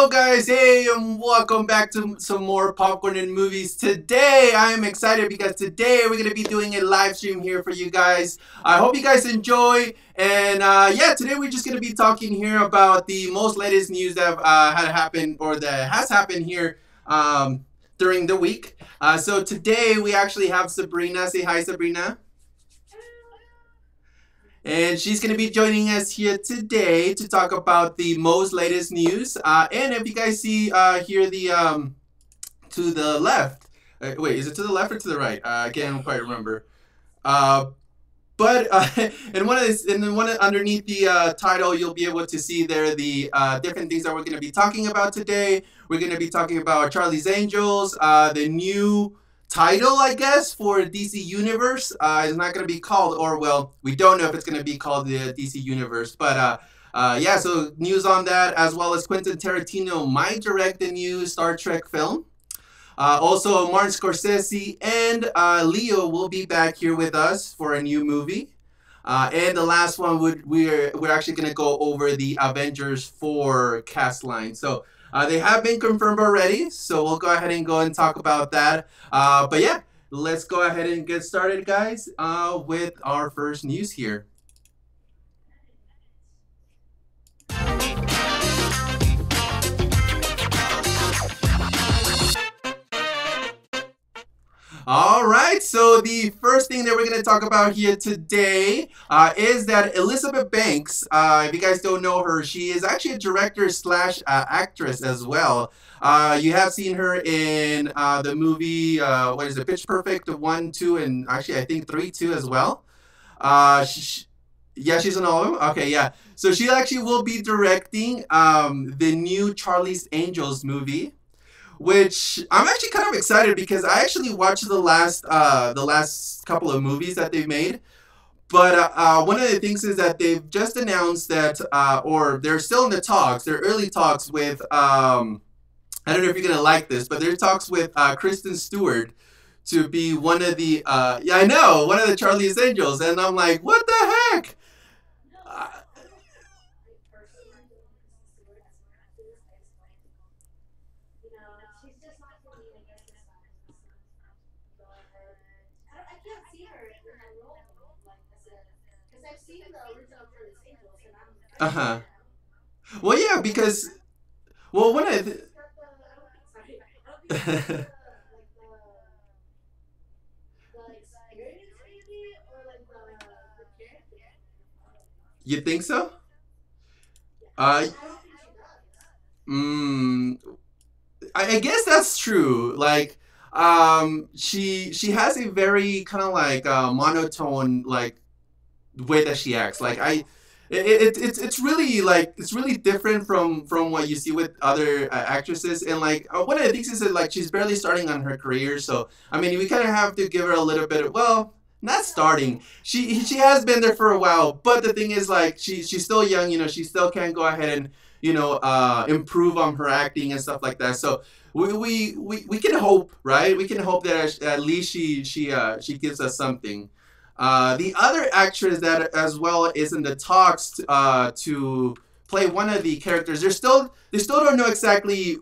Hello guys, hey, and welcome back to some more Popcorn and Movies. Today, I am excited because today we're going to be doing a live stream here for you guys. I hope you guys enjoy, and yeah, today we're just going to be talking here about the most latest news that had happened, or that has happened here during the week. So today we actually have Sabrina. Say hi, Sabrina. And she's going to be joining us here today to talk about the most latest news. And if you guys see here to the left, wait, is it to the left or to the right? I can't quite remember. Uh, but and one underneath the title, you'll be able to see there the different things that we're going to be talking about today. We're going to be talking about Charlie's Angels, the new title, I guess, for DC Universe. Is not going to be called, or well, we don't know if it's going to be called the DC Universe, but yeah, so news on that, as well as Quentin Tarantino might direct the new Star Trek film. Also, Martin Scorsese and Leo will be back here with us for a new movie. And the last one, we're actually going to go over the Avengers 4 cast line. So they have been confirmed already, so we'll go ahead and talk about that. But yeah, let's go ahead and get started, guys, with our first news here. All right, so the first thing that we're going to talk about here today is that Elizabeth Banks, if you guys don't know her, she is actually a director slash actress as well. You have seen her in the movie, what is it, Pitch Perfect 1, 2, and actually I think 3, 2 as well. Yeah, she's in all of them? Okay, yeah. So she actually will be directing the new Charlie's Angels movie, which I'm actually kind of excited because I actually watched the last couple of movies that they've made. But one of the things is that they've just announced that, or they're still in the talks, they're early talks with, I don't know if you're gonna like this, but they're talks with Kristen Stewart to be one of the, yeah, I know, one of the Charlie's Angels, and I'm like, what the heck? Uh-huh. Well, yeah, because, well, one of the, you think so? Uh, mm, I guess that's true. Like, she has a very kind of like monotone like way that she acts. Like it's really like it's really different from what you see with other actresses. And like one of the things is that like she's barely starting on her career. So I mean, we kind of have to give her a little bit of, well, not starting. She has been there for a while, but the thing is like she's still young. You know, she still can go ahead and improve on her acting and stuff like that. So we can hope, right? We can hope that at least she gives us something. The other actress that as well is in the talks to play one of the characters. They still don't know exactly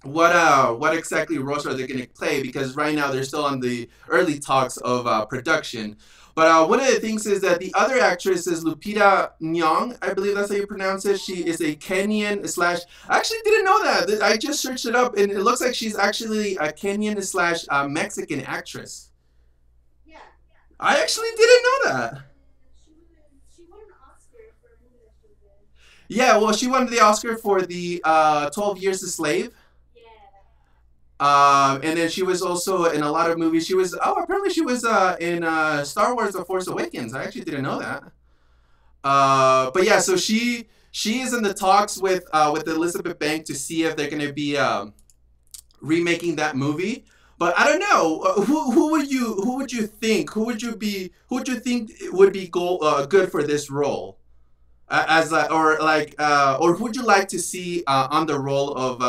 what exactly roles are they going to play, because right now they're still on the early talks of production. But one of the things is that the other actress is Lupita Nyong. I believe that's how you pronounce it. She is a Kenyan slash. I actually didn't know that. I just searched it up, and it looks like she's actually a Kenyan slash Mexican actress. I actually didn't know that. Yeah, well, she won the Oscar for the 12 Years a Slave. And then she was also in a lot of movies. Apparently she was in Star Wars: The Force Awakens. I actually didn't know that. But yeah, so she is in the talks with Elizabeth Banks to see if they're going to be remaking that movie. But I don't know. Who would you think? Who would you think would be good for this role? As or like or who would you like to see on the role of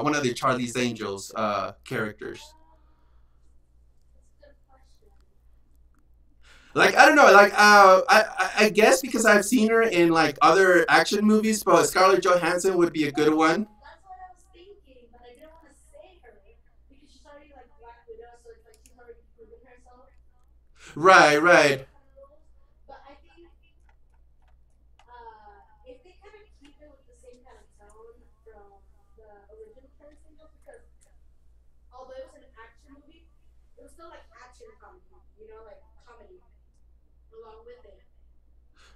one of the Charlie's Angels characters? Like I don't know, like I I guess because I've seen her in like other action movies, but Scarlett Johansson would be a good one. Right, right.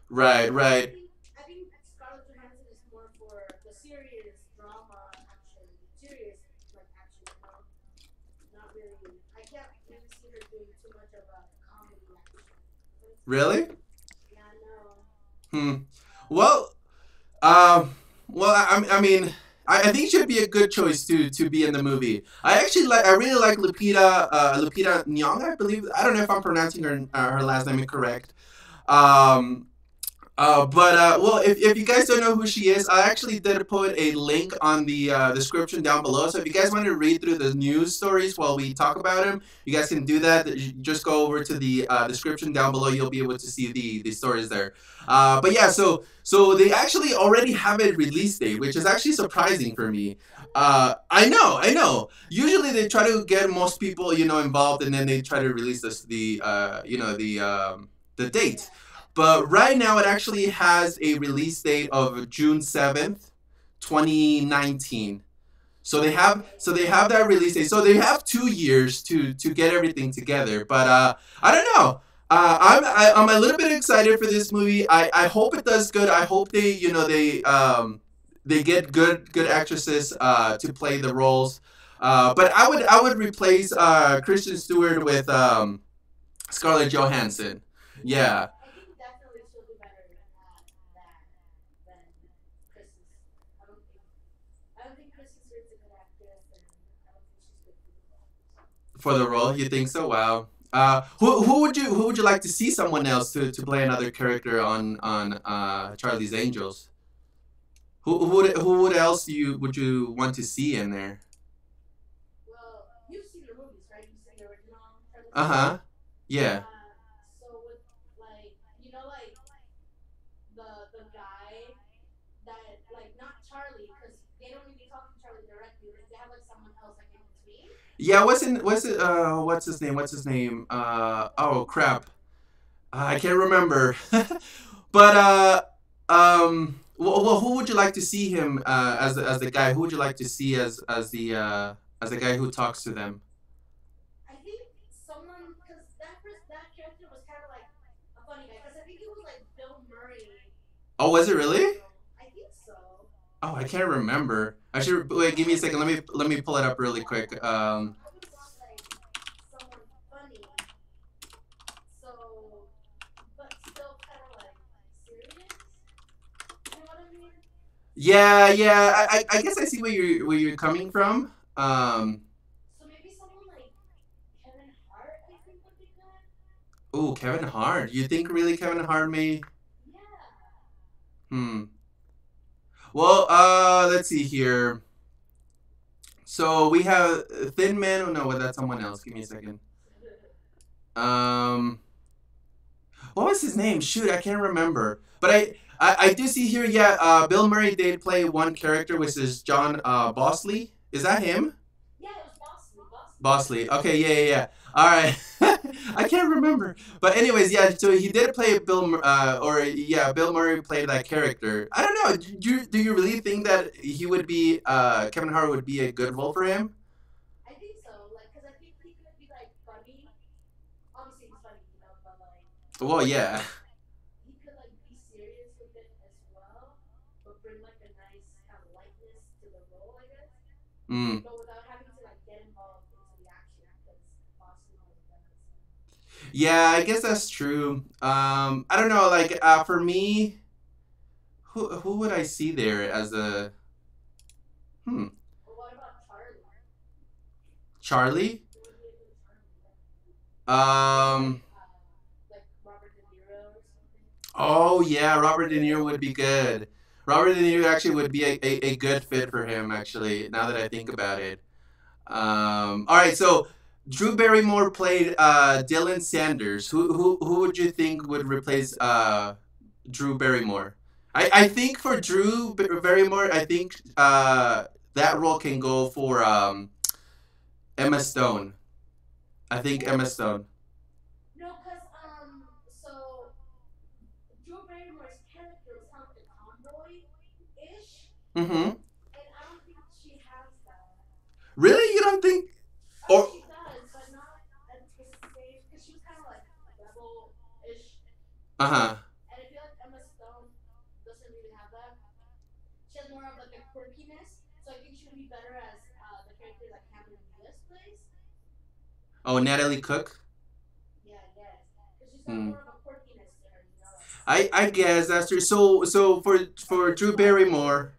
Right, right. Really? Hmm. Well, um, I mean, I think she'd be a good choice to be in the movie. I really like Lupita Nyong, I believe. I don't know if I'm pronouncing her last name correct. Um, well, if you guys don't know who she is, I actually did put a link on the description down below. So if you guys want to read through the news stories while we talk about them, you guys can do that. You just go over to the description down below. You'll be able to see the stories there. But yeah, so they actually already have a release date, which is actually surprising for me. I know. Usually they try to get most people, involved, and then they try to release the date. But right now, it actually has a release date of June 7th, 2019. So they have that release date. So they have 2 years to get everything together. But I don't know. I'm a little bit excited for this movie. I hope it does good. I hope they get good actresses to play the roles. But I would replace Kristen Stewart with Scarlett Johansson. Yeah. For the role, you think so? Wow. Who would you like to see someone else to play another character on Charlie's Angels? Who would else would you want to see in there? Uh huh. Yeah. Yeah, what's his name? What's his name? Oh crap. I can't remember. But well, who would you like to see him as the guy? Who would you like to see as the guy who talks to them? Oh, was it really? Oh, I can't remember. I should wait. Give me a second. Let me pull it up really quick. Yeah, yeah. I guess I see where you're coming from. Oh, Kevin Hart. You think really Kevin Hart may? Hmm. Well, let's see here. So we have Thin Man. Oh no, well, that's someone else. Give me a second. Um, what was his name? Shoot, I can't remember. But I do see here. Yeah, Bill Murray did play one character, which is John Bosley. Is that him? Bosley. Okay, yeah, yeah, yeah. All right. I can't remember. But anyways, yeah. So he did play or yeah, Bill Murray played that character. I don't know. Do you really think that he would be Kevin Hart would be a good role for him? Well, yeah. Mm. Yeah, I guess that's true. I don't know. Like for me, who would I see there as a hmm Charlie? Um. Oh yeah, Robert De Niro would be good. Robert De Niro actually would be a good fit for him. Actually, now that I think about it. All right, so Drew Barrymore played Dylan Sanders. Who would you think would replace Drew Barrymore. I think for Barrymore, I think that role can go for Emma Stone. I think Emma Stone. Mm-hmm. Really? You don't think? Or uh huh. Oh, Natalie Cook. Hmm. I guess that's true. So for Drew Barrymore,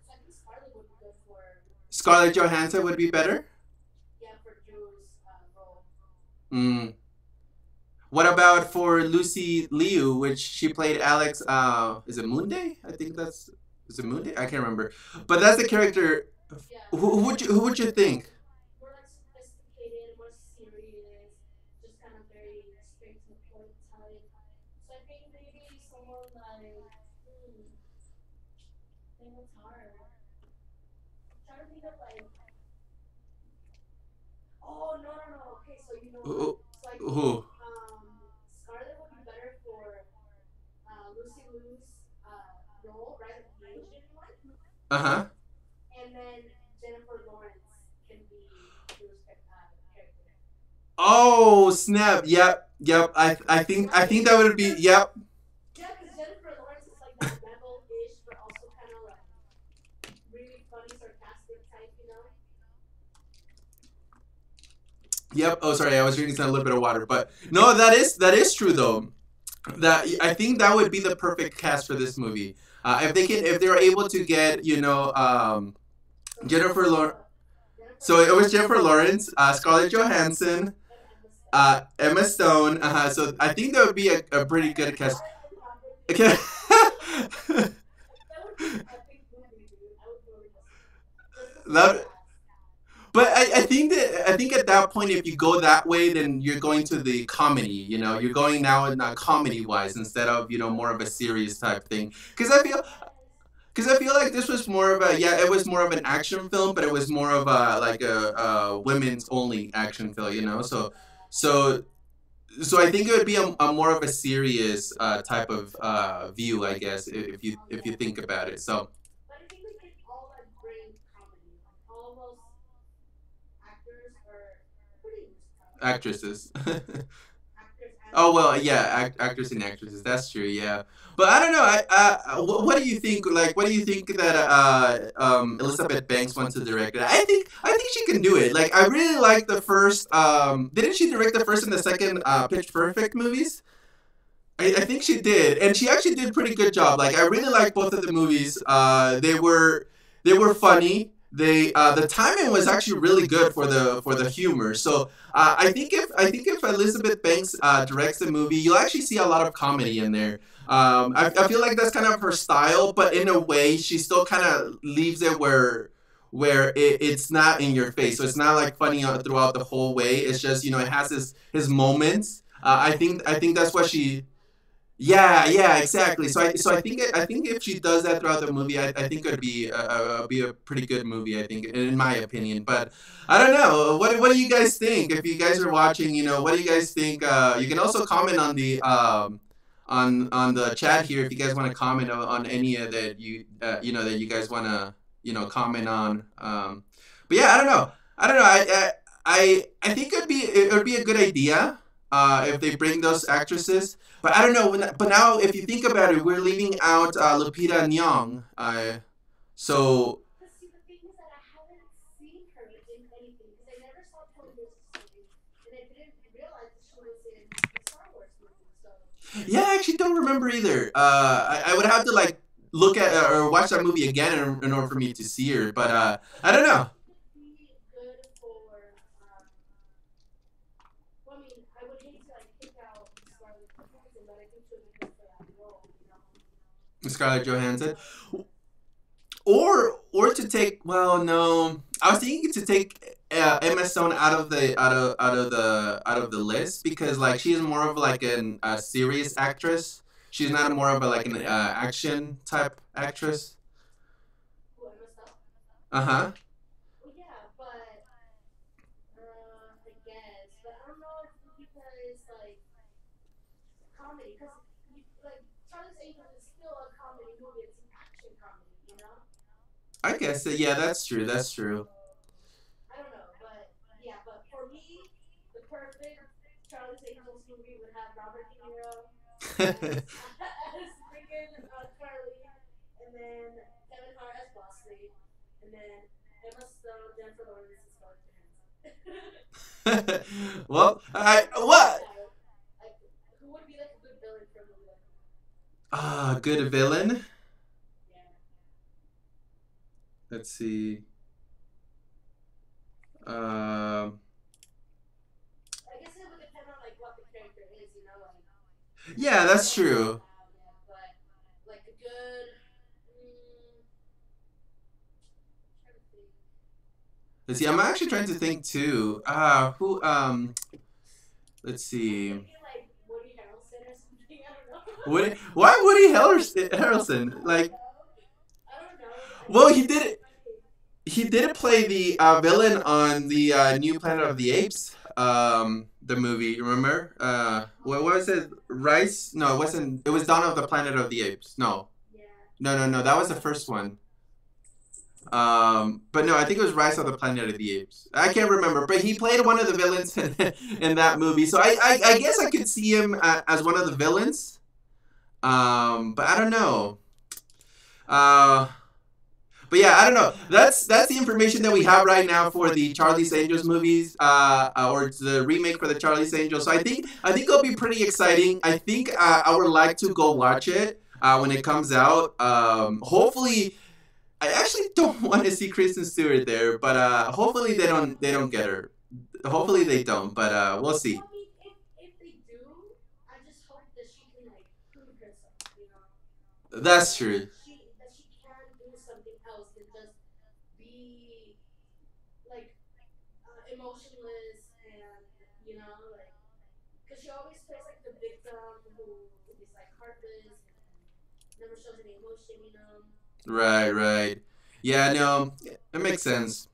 Scarlett Johansson would be better. Mm. What about for Lucy Liu, which she played Alex? Is it Moonday? I think that's is it Moonday? I can't remember. But that's the character. Who would you think? Who? Who? Uh huh. Oh snap! Yep, yep. I think that would be yep. Yep. Oh, sorry. I was drinking a little bit of water, but no, that is true though. That I think that would be the perfect cast for this movie. If they were able to get Jennifer Lawrence. So it was Jennifer Lawrence, Scarlett Johansson, Emma Stone. So I think that would be a pretty good cast. Okay. that But I think at that point, if you go that way, then you're going to the comedy. You're going now in comedy wise instead of more of a serious type thing. Because I feel like this was more of a yeah, it was more of an action film, but it was more of a like a women's only action film. So so I think it would be a more of a serious type of view, I guess, if you think about it. So actresses. Oh well, yeah, actors and actresses. That's true. Yeah, but I don't know. What do you think? Like, what do you think that Elizabeth Banks wants to direct it? I think she can do it. Like, I really like the first. Didn't she direct the first and the second Pitch Perfect movies? I think she did, and she actually did a pretty good job. Like, I really like both of the movies. They were funny. The timing was actually really good for the humor. So I think if Elizabeth Banks directs the movie, you'll actually see a lot of comedy in there. I feel like that's kind of her style, but in a way, she still kind of leaves it where it's not in your face. So it's not like funny throughout the whole way. It's just it has his moments. I think that's what she. Yeah, yeah, exactly. So I think if she does that throughout the movie, I think it'd be a pretty good movie. I think, in my opinion. But I don't know. What do you guys think? If you guys are watching, what do you guys think? You can also comment on the on the chat here if you guys want to comment on any of that that you guys want to comment on. But yeah, I don't know. I don't know. I think it would be a good idea if they bring those actresses. But I don't know. But now, if you think about it, we're leaving out Lupita Nyong. So yeah, I actually don't remember either. I would have to like look at or watch that movie again in order for me to see her. But I don't know. Scarlett Johansson. Or to take well no I was thinking to take Emma Stone out of the list because like she is more of like a serious actress. She's not more of a like an action type actress. Uh huh. I guess that, yeah, that's true. That's true. Well, I what? Ah, good villain. Let's see. Um, yeah, that's true. Let's see. I'm actually trying to think too. Who? Let's see. Why Woody Harrelson? Like, well, he did play the villain on the new Planet of the Apes. The movie, remember? What was it? Rice? No, it wasn't. It was Dawn of the Planet of the Apes. No, no, no, no. That was the first one. But no, I think it was Rise of the Planet of the Apes. I can't remember, but he played one of the villains in that movie. So I guess I could see him as one of the villains. But I don't know. Uh, but yeah, I don't know. That's the information that we have right now for the Charlie's Angels movies, or the remake for the Charlie's Angels. So I think it'll be pretty exciting. I think I would like to go watch it when it comes out. Hopefully, I actually don't want to see Kristen Stewart there, but hopefully they don't get her. Hopefully they don't, but we'll see. That's true. Right, right. Yeah, no, it makes sense.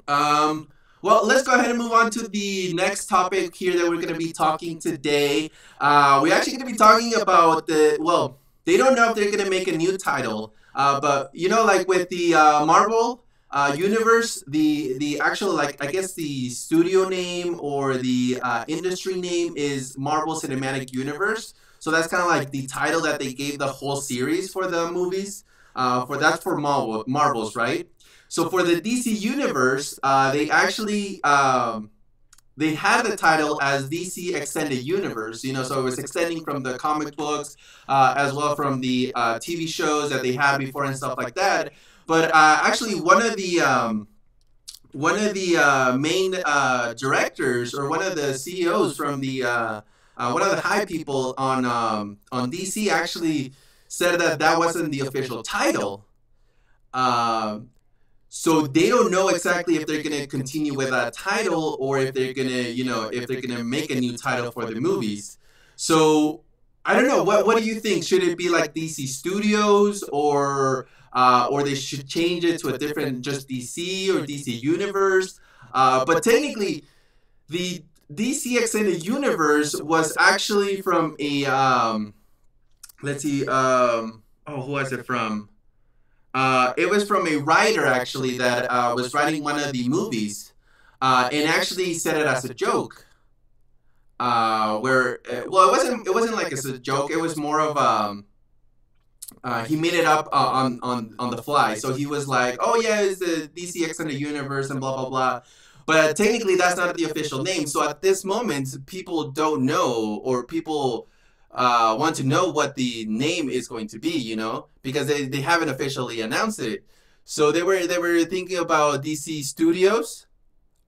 Well, let's go ahead and move on to the next topic here that we're going to be talking today. We're actually going to be talking about well, they don't know if they're going to make a new title, but like with the Marvel universe, the actual, like, I guess the studio name or the industry name is Marvel Cinematic Universe. So that's kind of like the title that they gave the whole series for the movies. For that's for Marvels, right? So for the DC universe, they actually they had the title as DC Extended Universe. So it was extending from the comic books, as well from the TV shows that they had before and stuff like that. But actually, one of the main directors, or one of the CEOs from the one of the high people on DC, actually said that that wasn't the official title. Um, so they don't know exactly if they're gonna continue with that title, or if they're gonna make a new title for the movies. So I don't know. What do you think? Should it be like DC Studios, or they should change it to a different, just DC or DC Universe? But technically, the DC Extended Universe was actually from a let's see, oh, who was it from? It was from a writer, actually, that was writing one of the movies, and actually said it as a joke. Where well, it wasn't like it's a joke. It was more of he made it up on the fly. So he was like, "Oh yeah, it's the DC Extended Universe and blah blah blah." But technically, that's not the official name. So at this moment, people don't know, or people want to know what the name is going to be. Because they haven't officially announced it. So they were thinking about DC Studios.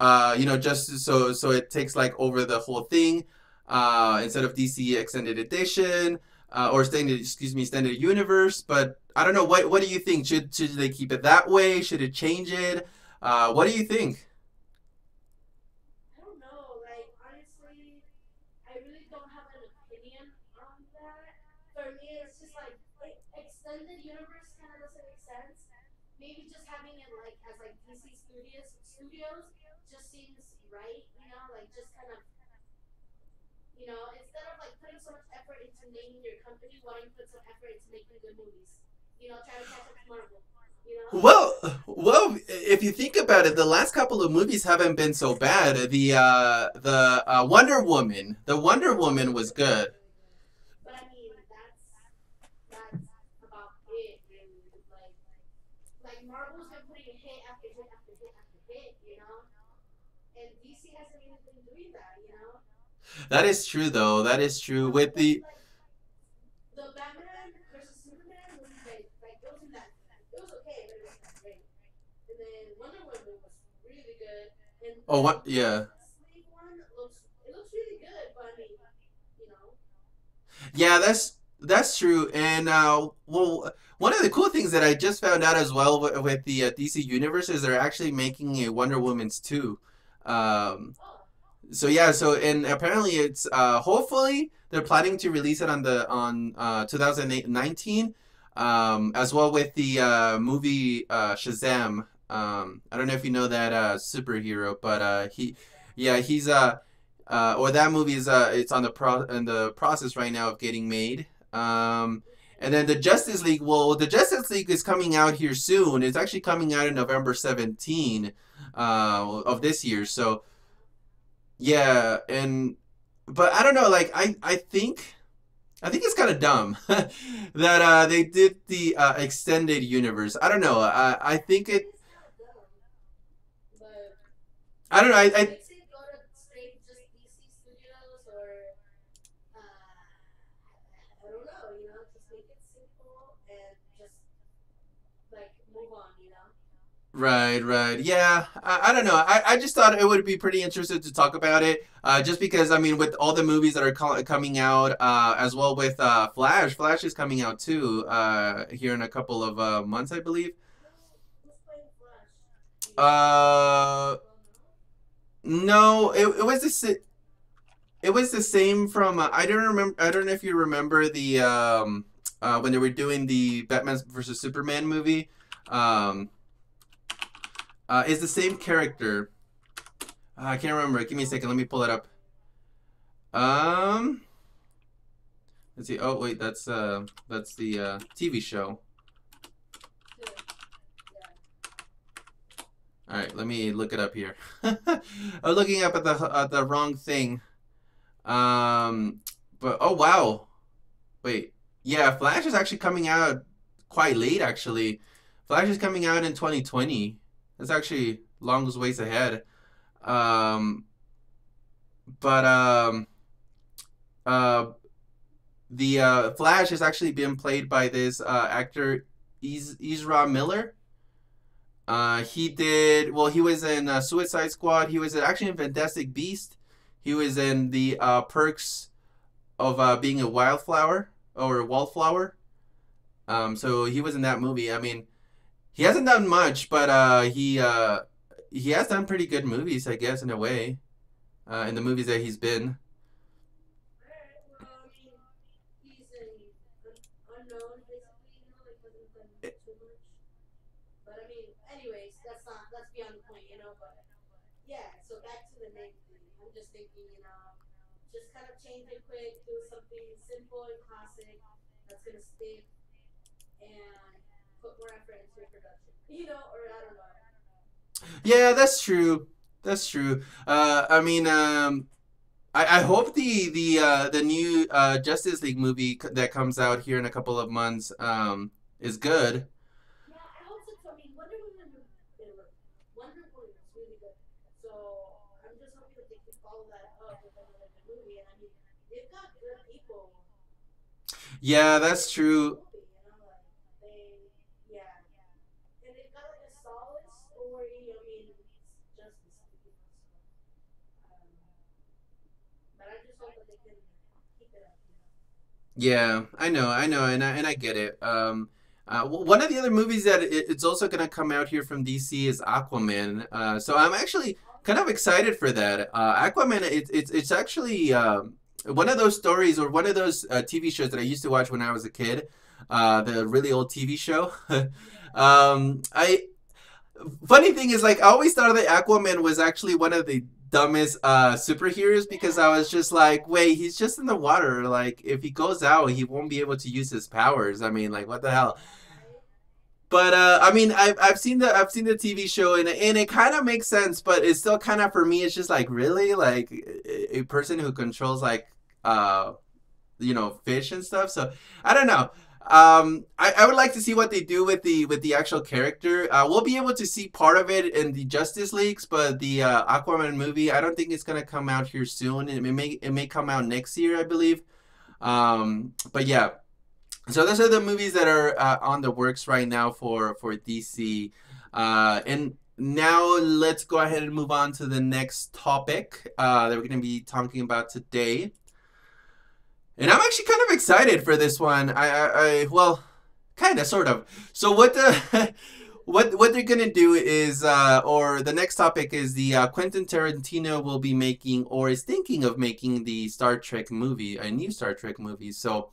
Just so it takes like over the whole thing, instead of DC Extended Edition, or Extended Universe. But I don't know, what do you think? Should they keep it that way? Should it change it? What do you think? don't have an opinion on that. For me, it's just like extended universe kind of doesn't make sense. Maybe just having it like as like DC studios just seems right, like just kind of instead of like putting so much effort into naming your company, why don't you put some effort into making good movies? Try to catch up to Marvel. You know? Well, if you think about it, the last couple of movies haven't been so bad. The Wonder Woman, the Wonder Oh, Woman those was were really good. really good. But I mean, that's about it, really. Like Marvel's been putting hit after hit after hit after hit, and DC hasn't really been doing that. That is true, though. That is true. With the The Batman versus Superman wasn't great. Like it wasn't that. It was okay, but it wasn't that great. And then Wonder Woman was really good, and oh, the what? Yeah. Justice League one looks really good. But I mean, you know, Yeah, that's true. And well, one of the cool things that I just found out as well with the DC universe is they're actually making a Wonder Woman's 2. Um, oh, so yeah, so and apparently it's hopefully they're planning to release it on 2019, as well with the movie Shazam. I don't know if you know that superhero, but yeah, yeah, he's or that movie is it's on the in the process right now of getting made. And then the Justice League, well, the Justice League is coming out here soon. It's actually coming out in November 17 of this year. So yeah, and but I don't know, like I think it's kind of dumb that they did the extended universe. I don't know. I think it it. is kind of dumb. But I don't know. I fix it. Go to straight just DC Studios or I don't know. Just make it simple and just like move on. Right, right. Yeah, I don't know. I just thought it would be pretty interesting to talk about it. Just because, I mean, with all the movies that are coming out, as well with Flash. Flash is coming out too, here in a couple of months, I believe. Who's playing Flash? Is Uh, it well known? no, it was the same from I don't remember. I don't know if you remember the when they were doing the Batman versus Superman movie. Um, it's the same character. I can't remember. Give me a second. Let me pull it up. Um, let's see. Oh wait, that's the TV show. Good. Yeah. All right, let me look it up here. I'm looking up at the wrong thing. Um, but oh wow, wait. Yeah, Flash is actually coming out quite late. Actually, Flash is coming out in 2020. That's actually long ways ahead. Um, but uh, the Flash is actually being played by this actor Ezra Miller. He did well. He was in Suicide Squad. He was actually in Fantastic Beast. He was in the Perks of being a wildflower or a wallflower. So he was in that movie. I mean, he hasn't done much, but he has done pretty good movies, I guess, in a way. In the movies that he's been. Alright. Well, I mean, he's an unknown, basically. Like hasn't done too much. But I mean, anyways, that's beyond the point. But yeah. So back to the name thing. I'm just thinking, just kind of change it quick, do something simple and classic that's gonna stick, and put more effort into your production. Or I don't know. Yeah, that's true. That's true. I mean, I hope the new Justice League movie that comes out here in a couple of months is good. Yeah, I hope so too. I mean, Wonder Woman was really good. So I'm just hoping that they can follow that up with another good movie. And I mean, they've got good people Yeah, that's working on the true. movie. Like yeah, and they've got like a solid story. I mean, it's Justice League. So, but I just hope that they can keep it up. Yeah, I know, and I get it. One of the other movies that it's also gonna come out here from DC is Aquaman. So I'm actually Oh kind of yeah, excited for that. Aquaman, it's actually one of those stories or one of those TV shows that I used to watch when I was a kid. The really old TV show. I Funny thing is, like, I always thought that Aquaman was actually one of the dumbest superheroes because I was just like, wait, he's just in the water. Like, if he goes out, he won't be able to use his powers. I mean, like, what the hell? But I mean, I've seen the TV show and it kind of makes sense, but it's still kind of for me. It's just like really like a person who controls like uh fish and stuff. So I don't know. I would like to see what they do with the actual character. We'll be able to see part of it in the Justice Leagues, but the Aquaman movie, I don't think it's gonna come out here soon. It may come out next year, I believe. But yeah. So those are the movies that are on the works right now for DC. And now let's go ahead and move on to the next topic that we're going to be talking about today. And I'm actually kind of excited for this one. Well, kind of, sort of. So what the what they're gonna do is, or the next topic is the Quentin Tarantino will be making or is thinking of making the Star Trek movie, a new Star Trek movie. So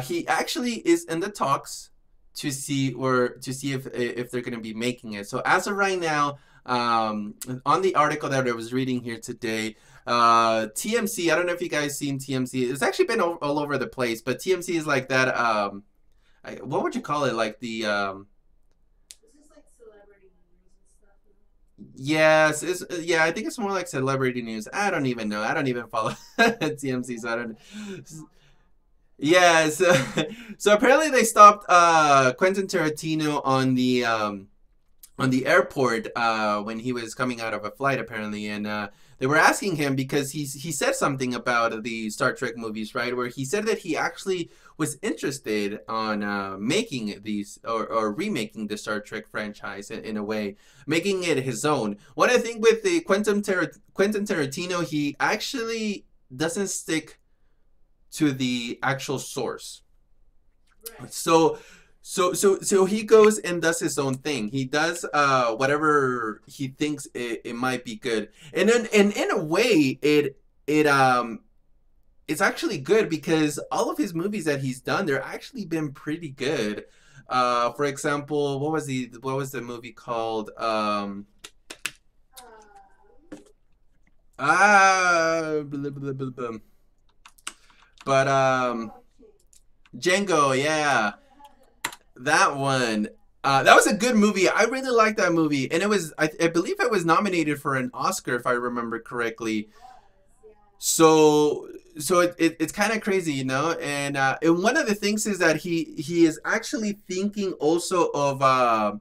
he actually is in the talks to see if they're going to be making it. So as of right now, on the article that I was reading here today, TMC. I don't know if you guys seen TMC. It's actually been all over the place, but TMC is like that. What would you call it? Like the This is like celebrity news and stuff. yes, it's yeah. I think it's more like celebrity news. I don't even know. I don't even follow TMC, so I don't. Yeah, so, so apparently they stopped Quentin Tarantino on the airport when he was coming out of a flight apparently, and they were asking him because he said something about the Star Trek movies, right? Where he said that he actually was interested on making these or remaking the Star Trek franchise in a way, making it his own. One of the things with the Quentin Tarantino, he actually doesn't stick to the actual source. Right. So he goes and does his own thing. He does whatever he thinks it might be good. And then and in a way it's actually good because all of his movies that he's done, they're actually been pretty good. For example, what was the movie called? Blah, blah, blah, blah. But Django, yeah, that one. That was a good movie. I really liked that movie, and it was I believe it was nominated for an Oscar if I remember correctly. So it's kind of crazy, you know. And one of the things is that he is actually thinking also of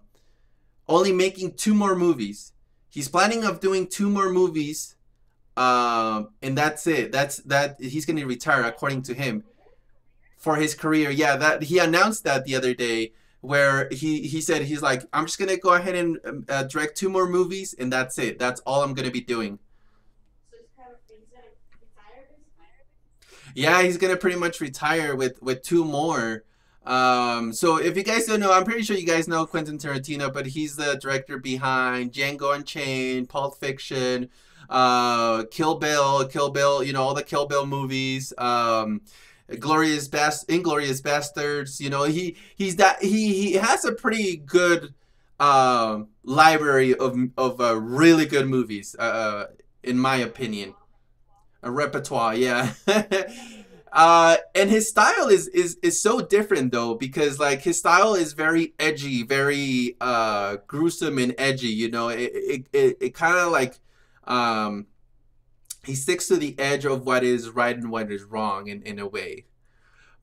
only making two more movies. He's planning of doing two more movies, and that's it. That he's gonna retire according to him for his career. Yeah, that he announced that the other day, where he said he's like, I'm just gonna go ahead and direct two more movies, and that's it. That's all I'm gonna be doing. So he's gonna retire basically. Yeah, he's gonna pretty much retire with two more. So if you guys don't know, I'm pretty sure you guys know Quentin Tarantino, but he's the director behind Django Unchained, Pulp Fiction, Kill Bill, you know, all the Kill Bill movies, Inglorious Bastards. You know, he has a pretty good library of really good movies, in my opinion. A repertoire, yeah. And his style is so different though, because like his style is very edgy, very gruesome and edgy. You know, it kind of like um, he sticks to the edge of what is right and what is wrong in a way.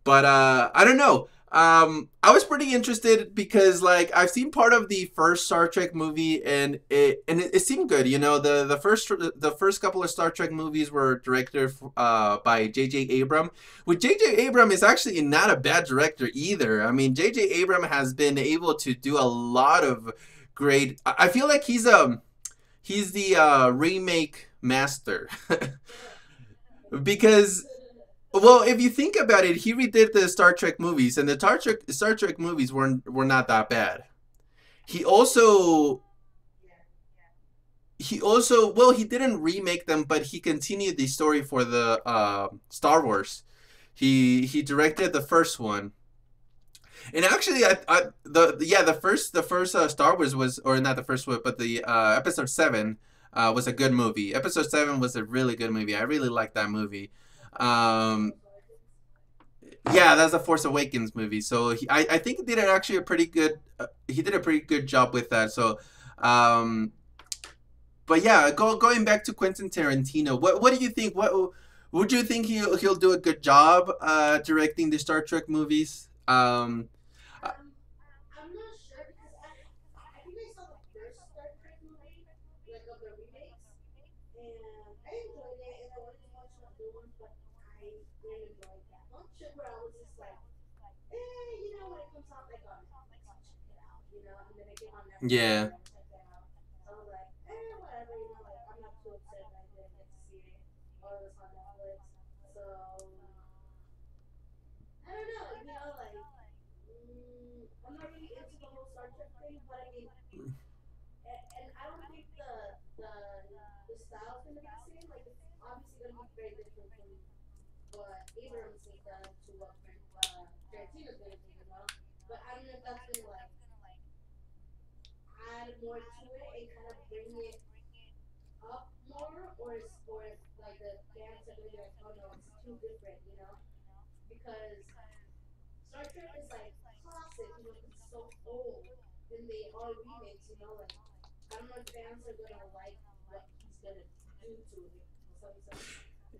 But I don't know. I was pretty interested because like I've seen part of the first Star Trek movie and it seemed good. You know, the first couple of Star Trek movies were directed by J.J. Abrams. With J.J. Abrams is actually not a bad director either. I mean, J.J. Abrams has been able to do a lot of great. I feel like he's the remake master. Because well, if you think about it, he redid the Star Trek movies, and the Star Trek movies were not that bad. He also he also, well, he didn't remake them, but he continued the story for the Star Wars. He directed the first one, and actually, the first Star Wars was, or not the first one, but the episode 7 was a good movie. Episode 7 was a really good movie. I really liked that movie. Um, Force Awakens. yeah, that's the Force Awakens movie. So I think he did actually a pretty good. He did a pretty good job with that. So, um, but yeah, going back to Quentin Tarantino, what do you think? What would you think he'll do a good job directing the Star Trek movies? Uh, I'm not sure because I think I saw the first Star Trek movie, like of the remakes, and I enjoyed it, and I wanted to watch the new ones, but I didn't enjoy it that much. Where I was just like, when it comes out like on Netflix, I'll check it out, and then it came on Netflix, and I yeah. never checked it out. So I was like, whatever, like I'm not too upset that I didn't get to see it while it was on Netflix. So I don't know, like I'm not really into the whole Star Trek thing, but I mean, and I don't think the style's gonna be the same. Like it's obviously gonna be very different from what Abrams has done to what Tarantino's gonna do. But I don't know if that's gonna like add more to it and kind of bring it up more, or if like the fans are gonna be like, oh no, it's too different. Because Star Trek is like classic, because it's so old, and they are remakes. Like I don't know if fans are gonna like what he's gonna do to it. Does that make sense?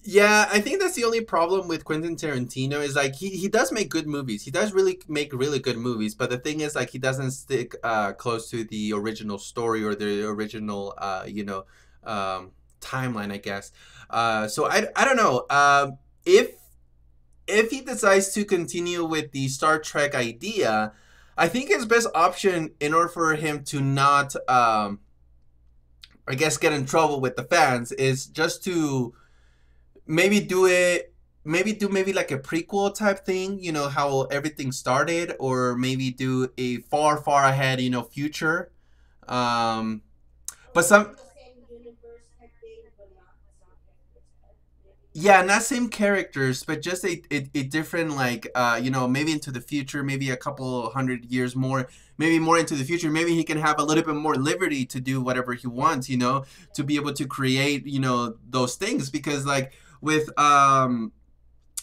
Yeah, I think that's the only problem with Quentin Tarantino is like he does make good movies. He does really make really good movies, but the thing is like he doesn't stick close to the original story or the original um, timeline, I guess. So I don't know. If he decides to continue with the Star Trek idea, I think his best option in order for him to not I guess get in trouble with the fans is just to maybe do it maybe like a prequel type thing, how everything started, or maybe do a far ahead, future. um Or but like some in the same universe type thing, but not the same characters, maybe. Yeah, not same characters, but just a different, like, maybe into the future, maybe a couple hundred years more, maybe more into the future. Maybe he can have a little bit more liberty to do whatever he wants, to Yeah. be able to create, those things. Because like with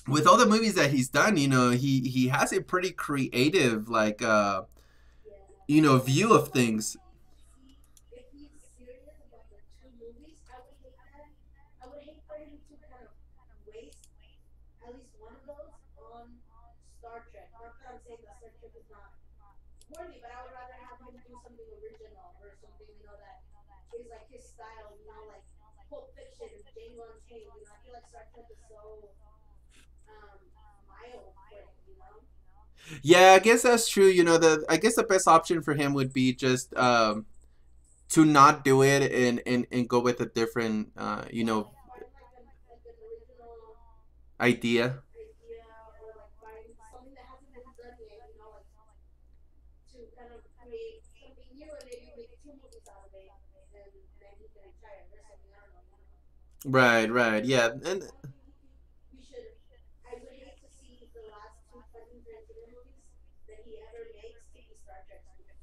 with all the movies that he's done, he has a pretty creative, like, Yeah. And view of like, things. see, if he's serious about the two movies, I would hate that. I would hate for him to kind of waste at least one of those on Star Trek. Not that I'm saying that Star Trek is not worthy, but I would rather have him do something original or something, that is like his style, like Pulp Fiction, Django Unchained. I feel like Star Trek is so mild for him. Yeah, I guess that's true. The I guess the best option for him would be just to not do it, and go with a different Yeah, find like an original idea. idea, or like find something that hasn't been done yet, like to kind of create something new and maybe make two movies out of it, and then he can retire or something. I don't know. Right, yeah. But And I think we should. I would hate to see the last two Quentin Tarantino movies that he ever makes to be Star Trek movies.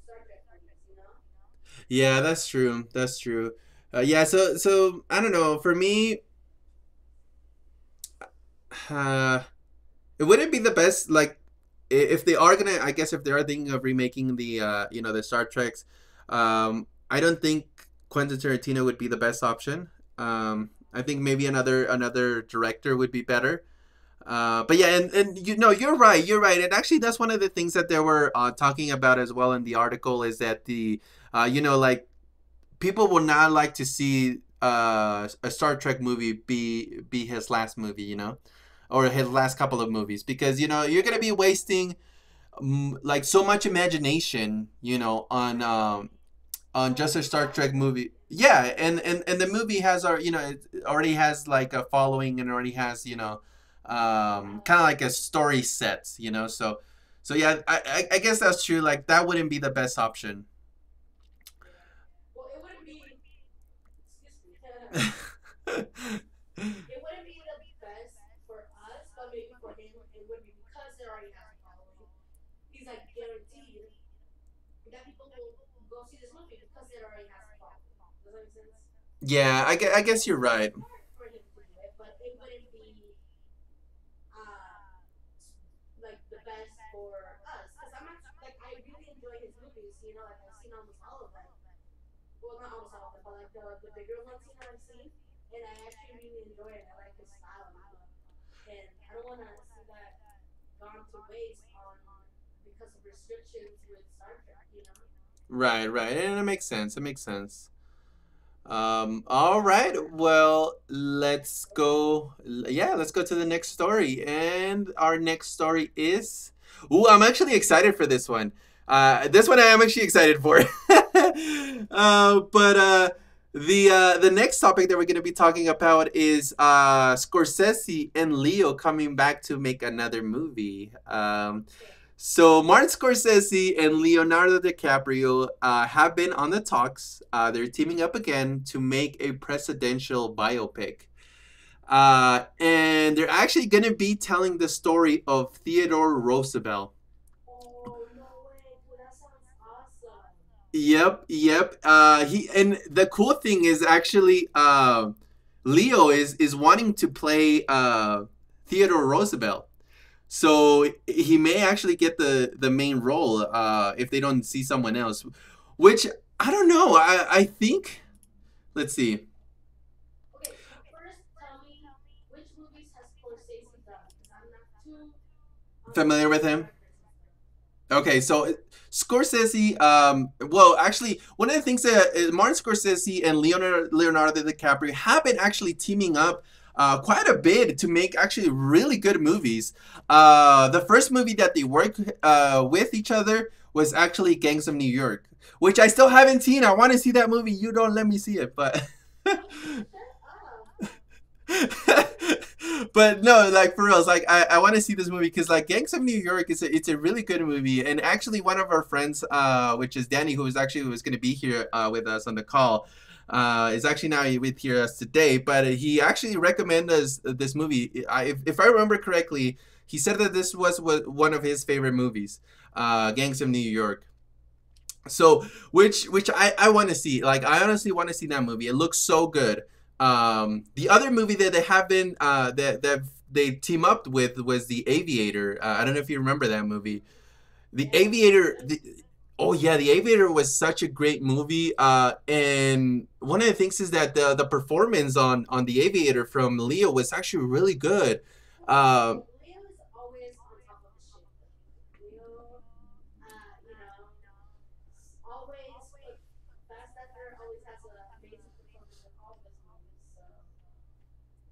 yeah, that's true. That's true. Yeah, so I don't know. For me, uh, it wouldn't be the best. Like, if they are gonna, I guess if they are thinking of remaking the the Star Treks, I don't think Quentin Tarantino would be the best option. I think maybe another director would be better. But yeah, and you're right. You're right. And actually, that's one of the things that they were talking about as well in the article, is that like, people will not like to see a Star Trek movie be his last movie, or his last couple of movies, because you're gonna be wasting like so much imagination, on just a Star Trek movie. Yeah, and the movie has it already has like a following, and already has kind of like a story set, so yeah, I guess that's true. Like, that wouldn't be the best option. Yeah. Well, it wouldn't be It wouldn't be the best for us, but maybe for him it would be because it already has a following. He's like guaranteed that people will go see this movie because it already has a following. Does that make sense? Yeah, I guess you're So it's right. smart for him to do it, but it wouldn't be uh like the best for us because I'm actually like I really enjoy his movies. You know, like I've seen almost all of them. Well, not almost all of them, but like the bigger ones, you know, I've seen, and I actually really enjoy it. I like his style and stuff, and I don't want to see that gone to waste on because of restrictions with Star Trek. You know. Right, right. And it makes sense. It makes sense. All right. Well, let's go. Yeah, let's go to the next story. And our next story is. Ooh, I'm actually excited for this one. This one I am actually excited for. But the next topic that we're going to be talking about is Scorsese and Leo coming back to make another movie. Okay. So Martin Scorsese and Leonardo DiCaprio have been on the talks. They're teaming up again to make a presidential biopic. And they're actually going to be telling the story of Theodore Roosevelt. Oh no way, dude! That sounds awesome. Yep, yep. He and the cool thing is actually Leo is wanting to play Theodore Roosevelt. So he may actually get the main role if they don't see someone else, which I don't know. I think let's see. Okay, so first tell me which movies has Scorsese done because I'm not too Familiar with with him? directors and stuff. Okay, so Scorsese. Well, actually, one of the things that Martin Scorsese and Leonardo DiCaprio have been actually teaming up quite a bit to make actually really good movies. The first movie that they worked with each other was actually Gangs of New York, which I still haven't seen. I want to see that movie. You don't let me see it, but. Shut up. But no, like for real, it's like I want to see this movie because like Gangs of New York is it's a really good movie, and actually one of our friends, which is Danny, who was going to be here with us on the call, is actually now with here us today. But he actually recommended us this movie. If I remember correctly, he said that this was one of his favorite movies, Gangs of New York. So which I want to see. Like I honestly want to see that movie. It looks so good. The other movie that they have been that they team up with was The Aviator. I don't know if you remember that movie. The Yeah, Aviator. I've seen it. Oh yeah, The Aviator was such a great movie. And one of the things is that the performance on The Aviator from Leo was actually really good. Uh, Leo is always on top of the shit though. Leo, you know, always a fast actor, always has an amazing performance in all of his movies. So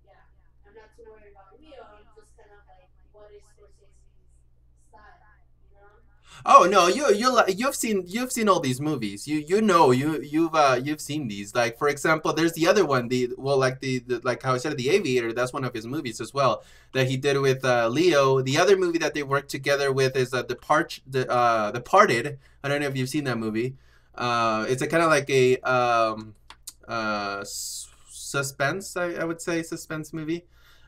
yeah, I'm not too worried about Leo. I'm just kind of like, what is Scorsese's style? You know? Oh no, you've seen all these movies. You know you've seen these. Like for example, there's the other one. The well, like the like how I said, The Aviator. That's one of his movies as well that he did with Leo. The other movie that they worked together with is the Parted. I don't know if you've seen that movie. It's a kind of like a suspense. I would say suspense movie.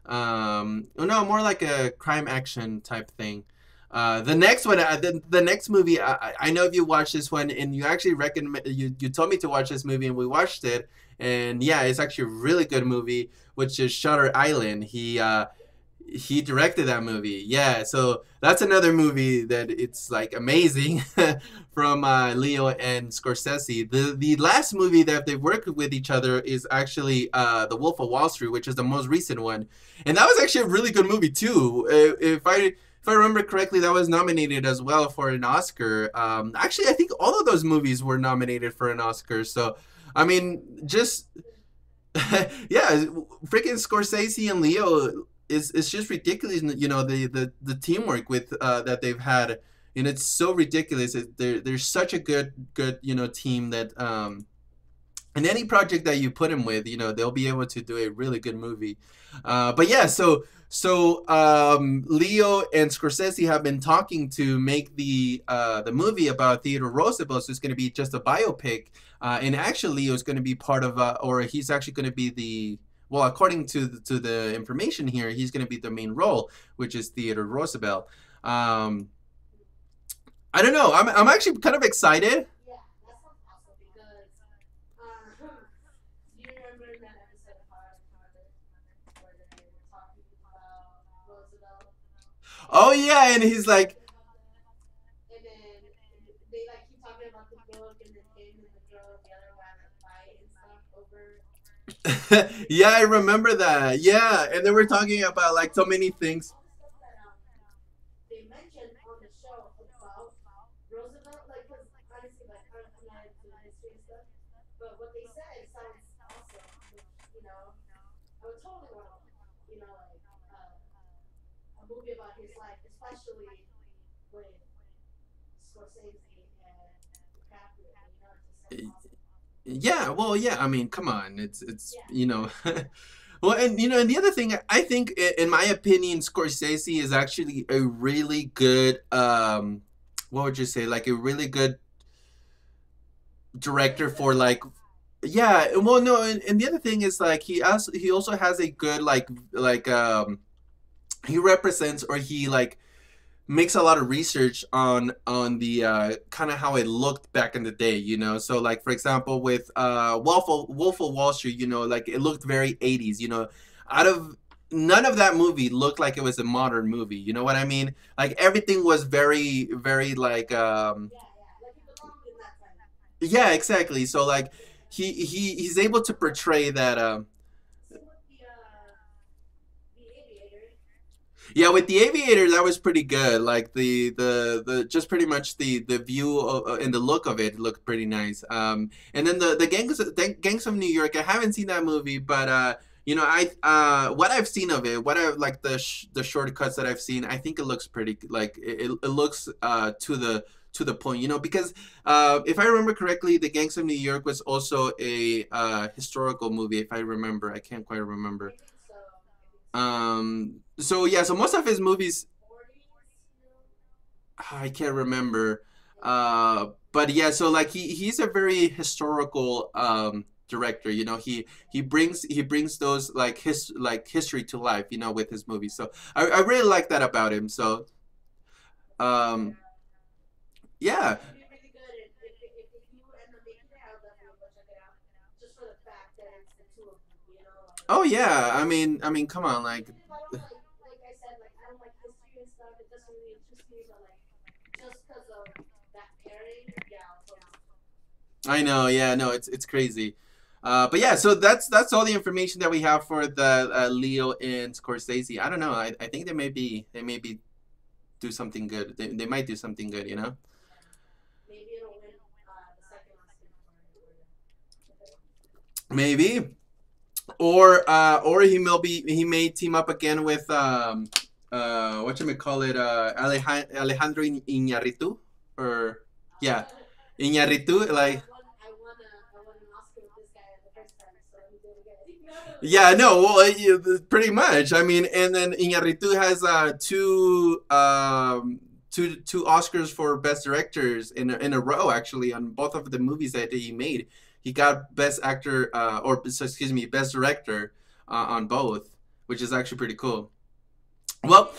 No, more like a crime action type thing. The next one, the next movie, I know if you watched this one and you actually recommend, you told me to watch this movie and we watched it. And yeah, it's actually a really good movie, which is Shutter Island. He directed that movie. Yeah, so that's another movie that it's like amazing from Leo and Scorsese. The last movie that they've worked with each other is actually The Wolf of Wall Street, which is the most recent one, and that was actually a really good movie too. If I remember correctly, that was nominated as well for an Oscar. Actually, I think all of those movies were nominated for an Oscar. So, I mean, just yeah, freaking Scorsese and Leo is it's just ridiculous. You know the teamwork with that they've had, and it's so ridiculous. They're such a good team that in any project that you put them with, they'll be able to do a really good movie. But yeah, so Leo and Scorsese have been talking to make the movie about Theodore Roosevelt. So it's going to be just a biopic, and actually Leo is going to be part of, or he's actually going to be well, according to the information here, he's gonna be the main role, which is Theodore Roosevelt. Um, I don't know. I'm actually kind of excited. Yeah, that sounds awesome because do you remember in that episode of How I Met Your Mother where they were talking about Roosevelt Oh yeah, and he's like, talking about that, and then they like keep talking about the book, and then him and the girl, the other guy, like fight and stuff over yeah, I remember that. Yeah, and they were talking about like so many things. all the stuff that they mentioned on the show about Roosevelt, like, because honestly, like, I'm not into history and stuff, but what they said sounds awesome, which, I would totally want to watch, like, a movie about his life, especially with Scorsese and DiCaprio, it just sounds awesome. Yeah, well, yeah. I mean, come on. It's Yeah, well, and and the other thing, I think, in my opinion, Scorsese is actually a really good, what would you say, like a really good director for director, like, yeah. Well, no, and the other thing is like he also has a good like he represents, or he like makes a lot of research on the kind of how it looked back in the day, so like, for example, with Wolf of Wall Street, like it looked very 80s, out of none of that movie looked like it was a modern movie, you know what I mean? Like everything was very very like yeah, yeah, like it belonged in that time. yeah, exactly. So like he's able to portray that Same with the Aviator. yeah, with the Aviator, that was pretty good. Like the just pretty much the view and the look of it looked pretty nice. And then the Gangs of New York. I haven't seen that movie, but I what I've seen of it, what I like the shortcuts that I've seen, I think it looks pretty like it looks to the point, because if I remember correctly, the Gangs of New York was also a historical movie. If I remember, I can't quite remember. I think so. I think so. So yeah, so most of his movies, 40s, I can't remember. Yeah. But yeah, so like he's a very historical director. He brings those like history to life. With his movies. So I really like that about him. So um, Yeah. Yeah, yeah. that could be really good. And if you end up making it, I'll definitely go check it out. Just for the fact that it's the two of them, like Oh yeah. I mean, come on, like. even if I don't like I said, like I don't like history and stuff, it doesn't really interest me. But like just because of that pairing, yeah, I'll totally watch it. I know, yeah, no, it's crazy. But yeah, so that's all the information that we have for the Leo and Scorsese. I don't know. I think they maybe do something good. They might do something good. Yeah, maybe it'll win the second Oscar for the film. Maybe, or he may team up again with what you may call it, Alejandro Iñárritu, or yeah, Iñárritu, like. I won an Oscar with this guy the first time, so let me do it again. Yeah, no, well, pretty much. I mean, and then Iñárritu has two Oscars for best directors in a row, actually, on both of the movies that he made. He got best actor, or excuse me, best director on both, which is actually pretty cool. Well,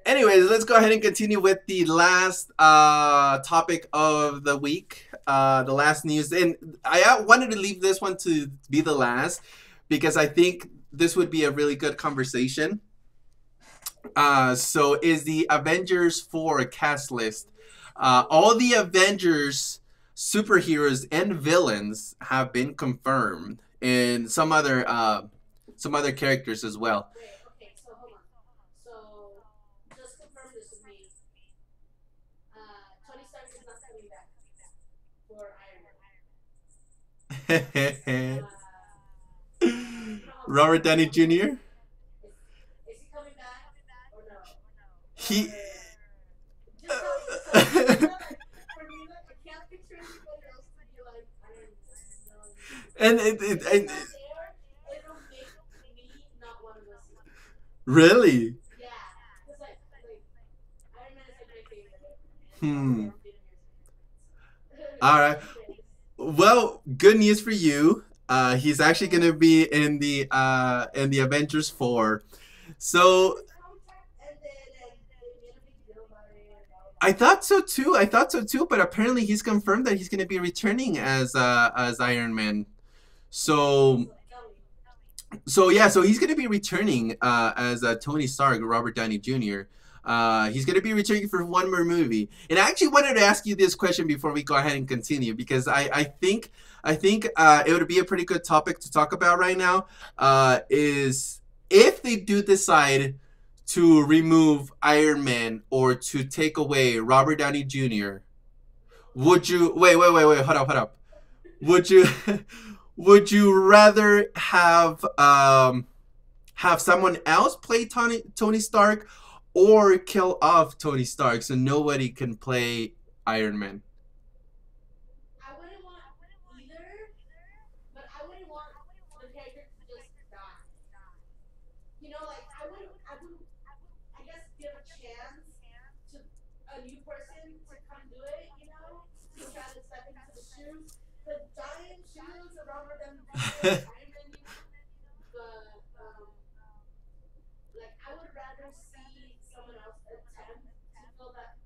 anyways, let's go ahead and continue with the last topic of the week, the last news. And I wanted to leave this one to be the last because I think this would be a really good conversation. So is the Avengers 4 cast list. All the Avengers superheroes and villains have been confirmed, and some other characters as well. Wait, okay, so hold on. So just confirm this with me. Tony Stark is not coming back for Iron Man. Robert Downey Jr. Is is he coming back or no? He. Or just tell me because like for me like I can't picture anybody else to be like Iron Man. and If he's and not there, it'll make me not want to go see it. really. Yeah, because like Iron Man is like my favorite, and obviously Hmm. I haven't been here since. All right. Anyways, Well, good news for you. He's actually gonna be in the Avengers 4. But So his contract ended, and they made a big deal about it and blah I blah. thought so too. I thought so too. But apparently, he's confirmed that he's gonna be returning as Iron Man. Okay, So so tell me. so he's gonna be returning as Tony Stark, Robert Downey Jr. He's gonna be returning for one more movie, and I actually wanted to ask you this question before we go ahead and continue because I think it would be a pretty good topic to talk about right now. Is if they do decide to remove Iron Man or to take away Robert Downey Jr., would you wait hold up would you would you rather have someone else play Tony Stark or kill off Tony Stark so nobody can play Iron Man? I wouldn't want either, but I wouldn't want the character to just die. You know, like I guess give a chance to a new person to come do it. You know, to try to step into the shoes, the giant shoes of Robert Downey Jr. as Iron Man. You know, but like I would rather see someone else attempt to fill that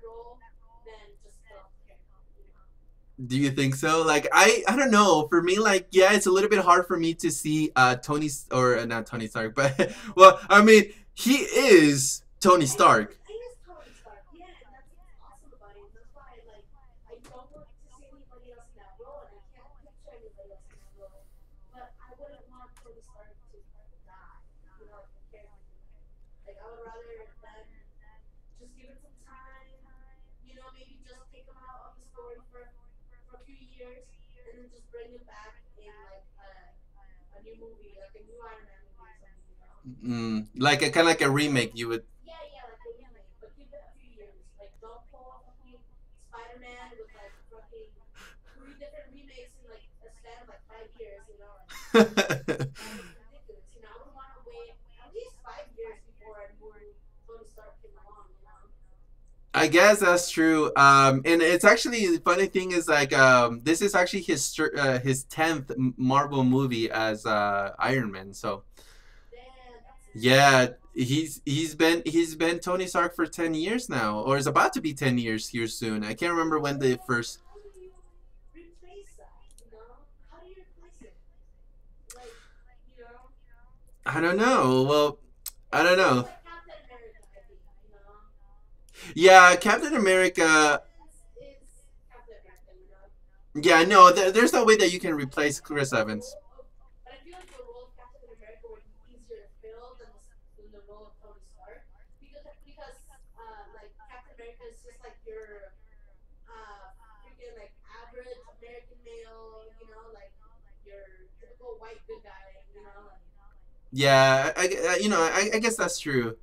role than just kill off the character. You know. Do you think so? Like I don't know. For me, like yeah, it's a little bit hard for me to see Tony or not Tony Stark, but well, I mean he is Tony Yeah, Stark. I guess Tony Stark. Yeah, and that's what's awesome about it. And that's why, like, I don't want to see anybody else in that role, and I can't picture anybody else in that role. But I wouldn't want Tony Stark to die. You know, like the character to die. Like, I would rather them just give it some time. You know, maybe just take him out of the story for a few years, and then just bring him back in like a new movie, like a new Iron Man movie or something. You know. Like a kind of like a remake. You would. Yeah, yeah, like a remake, but give it a few years. Like, don't pull a fucking Spider Man with like fucking three different remakes in like a span of like 5 years. You know, like that was ridiculous. You know, I would want to wait at least 5 years before a new Tony Stark came along. You know. I guess that's true. And it's actually the funny thing is like this is actually his 10th Marvel movie as Iron Man. So Damn, that's yeah, insane. he's been Tony Stark for 10 years now, or is about to be 10 years here soon. I can't remember when the first. How do you replace that? You know, how do you replace it? Like, you know, I don't know. Well, I don't it's know. like Captain America. I think. You know. Yeah, Captain America. Is Captain America, you know. Yeah, no, there's no way that you can replace Chris Evans. But I feel like the role of Captain America would be easier to fill than the role of Tony Stark because like Captain America is just like your freaking like average American male, you know, like your typical white good guy, you know, like Yeah, I guess that's true.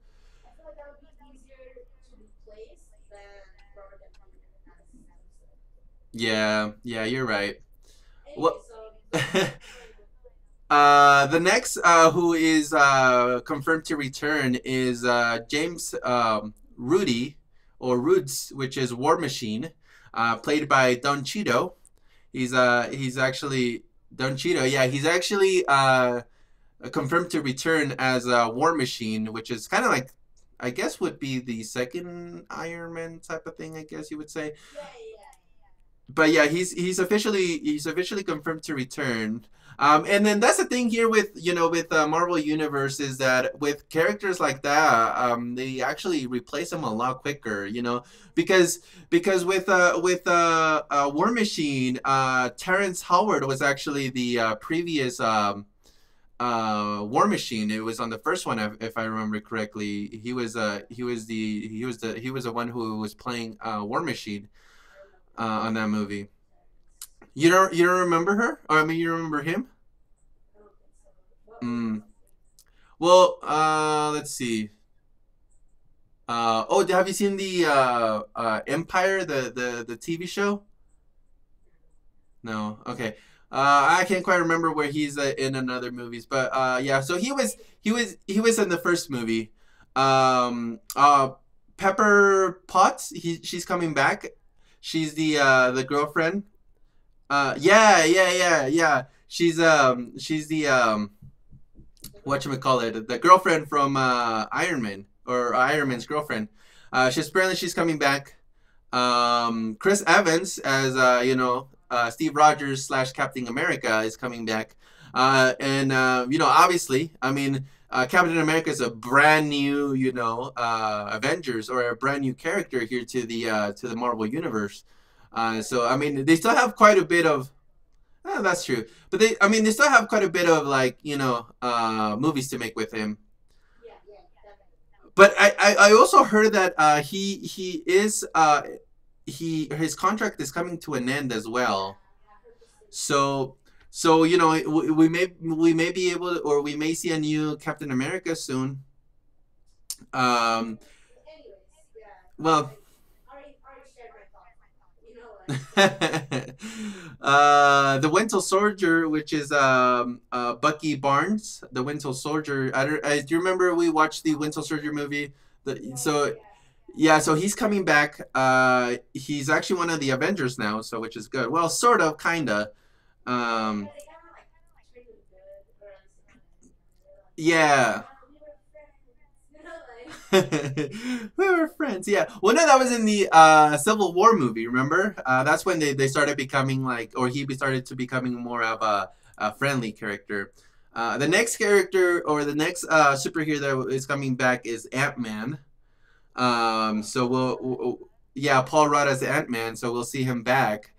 I feel like that would be easier to replace than Robert Downey Jr. as Tony Stark. Yeah, yeah, you're right. Anyway, Well, so go ahead. the next who is confirmed to return is James Rudy or Roots, which is War Machine, played by Don Cheeto. He's actually Don Cheeto. Yeah, he's actually confirmed to return as War Machine, which is kind of like I guess would be the second Iron Man type of thing. I guess you would say. Yeah, yeah, But yeah, he's officially confirmed to return. And then that's the thing here with with Marvel Universe is that with characters like that, they actually replace them a lot quicker. Because with War Machine, Terrence Howard was actually the previous War Machine. It was on the first one, if I remember correctly. He was the one who was playing War Machine I remember. on that I movie. remember Terrence. You don't remember her? Or I mean, you remember him? I don't think so. What movie Mm. was he? Well, let's see. Oh, have you seen the Empire, the TV show? No. No. Okay. I can't quite remember where he's in another movies, but yeah. So he was Maybe. in the first movie. Um. Uh. Pepper Potts. She's coming back. She's the girlfriend. Yeah, yeah, yeah, yeah. she's the whatchamacallit, the girlfriend from Iron Man, or Iron Man's girlfriend. She's coming back. Chris Evans as Steve Rogers slash Captain America is coming back. And obviously, I mean, Captain America is a brand new, Avengers, or a brand new character here to the Marvel universe. So I mean, they still have quite a bit of. That's true, but they still have quite a bit of movies to make with him. Yeah, yeah, definitely. But I also heard that his contract is coming to an end as well. Yeah, I heard the same thing. So we may be able to, or we may see a new Captain America soon. Um, Anyways, yeah, well, already shared my thoughts. You know what? the Winter Soldier, which is Bucky Barnes, the Winter Soldier. Do you remember we watched the Winter Soldier movie? Yeah, yeah, So yeah. yeah, so he's coming back. He's actually one of the Avengers now, so which is good. Well, sort of, kinda. Um, Yeah, they kind of like treated him good, or at least in my opinion. They're like, yeah. we were friends. You know, like, We were friends. Yeah. Well, no, that was in the Civil War movie. Remember? That's when they started becoming like, or he started to becoming more of a friendly character. The next character, or the next superhero that is coming back is Ant Man. So yeah, Paul Rudd as Ant Man. So we'll see him back.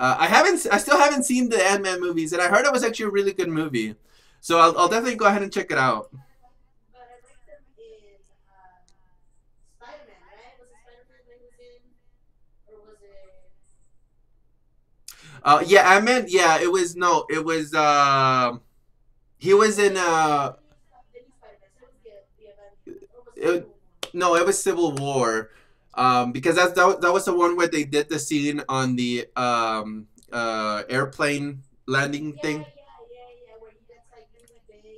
I still haven't seen the Ant Man movies, and I heard it was actually a really good movie. So I'll definitely go ahead and check it out. but I liked them in Spider-Man, right? Was it Spider-Man that he was in, or was it Yeah, Ant Man. Yeah, it was no, it was. He was in. the new Spider-Man? So it was the Avengers, or was it It, Civil War? no, it was Civil War. Because that was the one where they did the scene on the airplane landing Yeah, thing. yeah, yeah, yeah. Where he gets like really big and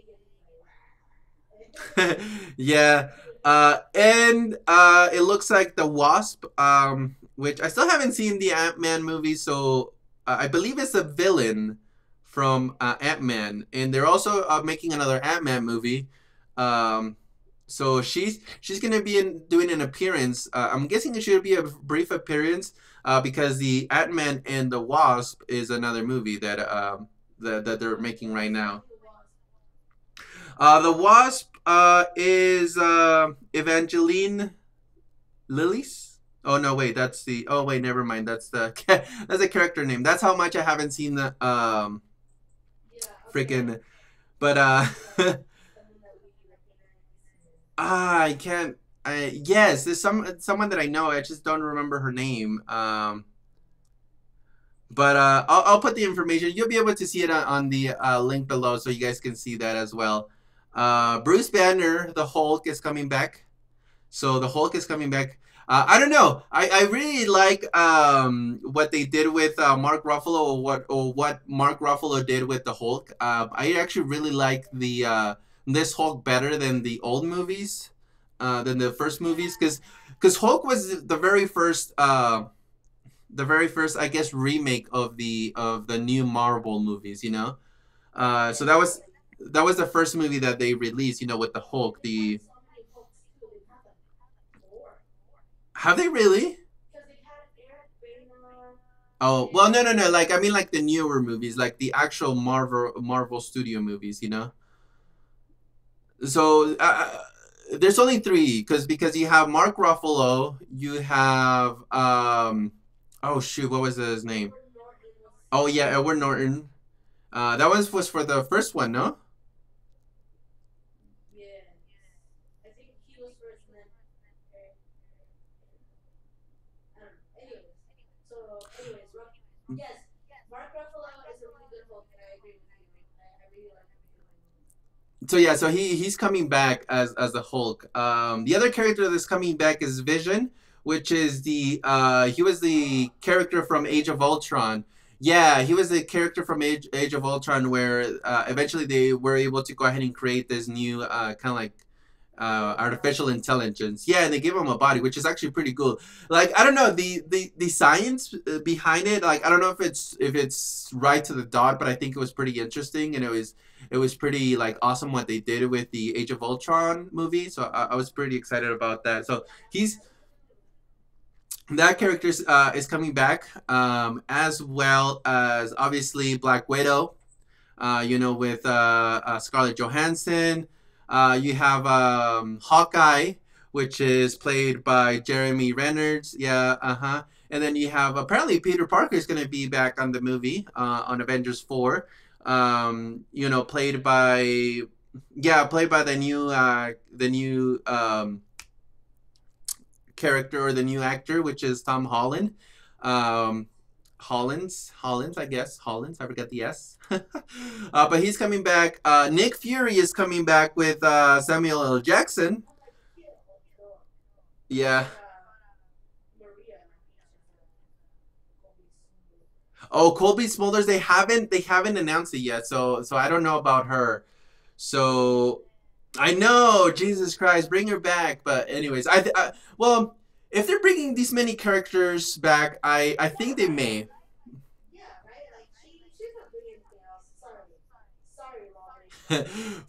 he's like, wow. Yeah. And it looks like the Wasp, which I still haven't seen the Ant Man movie, so I believe it's a villain from Ant Man, and they're also making another Ant Man movie. Um, so she's gonna be doing an appearance. I'm guessing it should be a brief appearance, because the Ant Man and the Wasp is another movie that they're making right Who's now. the Wasp? The Wasp is Evangeline Lillis. Oh no, wait, that's the. Oh wait, never mind. That's the that's a character name. That's how much I haven't seen the Yeah, okay. freaking. But Someone that we recognize. I can't. Yes, there's someone that I know. I just don't remember her name. But I'll put the information. You'll be able to see it on the link below, so you guys can see that as well. Bruce Banner, the Hulk, is coming back. So the Hulk is coming back. I don't know. I really like what they did with Mark Ruffalo, or what Mark Ruffalo did with the Hulk. I actually really like the this Hulk better than the old movies, than the first movies, Yeah, because Hulk was the very first, I guess, remake of the new Marvel movies. So yeah, that was the first movie that they released. With the and Hulk. they've had The so many Hulks too. They've had like four. Have they really? Because they've had Eric Boehner Oh well, no, no, no. and Like, I mean, like the newer movies, like the actual Marvel Studio movies. So there's only three, because you have Mark Ruffalo, you have oh shoot, what was his name? Edward Norton was the Oh second yeah, one. Edward Norton. That was for the first one, no? Yes. I think he was first and then Eric. I don't know. Yes, Mark Ruffalo is a really good Hulk, and I agree with you. I really like him in the movies. So yeah, so he's coming back as the Hulk. The other character that's coming back is Vision, which is he was the character from Age of Ultron. Yeah, he was the character from Age of Ultron, where eventually they were able to go ahead and create this new kind of like artificial intelligence. Yeah, and they give him a body, which is actually pretty cool. Like I don't know the science behind it. Like I don't know if it's right to the dot, but I think it was pretty interesting, and it was pretty like awesome what they did with the Age of Ultron movie. So I was pretty excited about that. So he's that character is coming back, as well as obviously Black Widow. With Scarlett Johansson. You have Hawkeye, which is played by Jeremy Renner's. Yeah, uh huh. And then you have apparently Peter Parker is going to be back on the movie on Avengers 4. Played by played by the new character or the new actor, which is Tom Holland. Um, Hollins, I guess. Hollins, I forgot the S. But he's coming back. Nick Fury is coming back with Samuel L. Jackson. Yeah. Oh, Colby Smulders. They haven't announced it yet. So I don't know about her. So I know, Jesus Christ, bring her back. But anyways, well, if they're bringing these many characters back, I think they may.